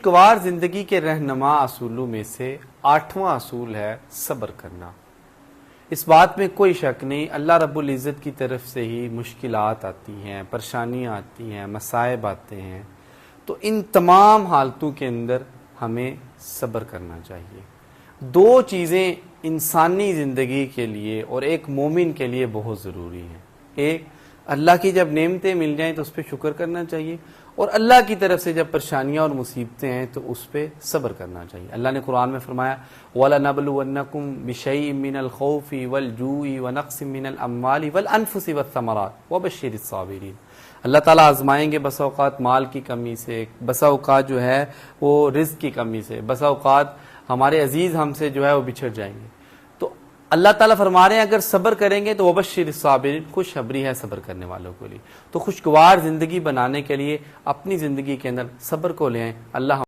خوشگوار زندگی کے رہنما اصولوں میں سے 8واں اصول ہے صبر کرنا۔ اس بات میں کوئی شک نہیں، اللہ رب العزت کی طرف سے ہی مشکلات آتی ہیں، پریشانیاں آتی ہیں، مصائب آتے ہیں، تو ان تمام حالتوں کے اندر ہمیں صبر کرنا چاہیے۔ دو چیزیں انسانی زندگی کے لیے اور ایک مومن کے لیے بہت ضروری ہیں۔ ایک، اللہ کی جب نعمتیں مل جائیں تو اس پہ شکر کرنا چاہیے، اور اللہ کی طرف سے جب پریشانیاں اور مصیبتیں ہیں تو اس پہ صبر کرنا چاہیے۔ اللہ نے قرآن میں فرمایا وَلَنَبْلُوَنَّكُمْ بِشَيْءٍ مِّنَ الْخَوْفِ وَالْجُوعِ وَنَقْصٍ مِّنَ الْأَمْوَالِ وَالْأَنفُسِ وَالثَّمَرَاتِ وَبَشِّرِ الصَّابِرِينَ۔ اللہ تعالیٰ آزمائیں گے بسا اوقات مال کی کمی سے، بسا اوقات جو ہے وہ رزق کی کمی سے، بسا اوقات ہمارے عزیز ہم سے جو ہے وہ بچھڑ جائیں گے، تو اللہ تعالیٰ فرما رہے ہیں اگر صبر کریں گے تو وبشر الصابرین، خوشخبری ہے صبر کرنے والوں کے لیے۔ تو خوشگوار زندگی بنانے کے لیے اپنی زندگی کے اندر صبر کو لیں۔ اللہ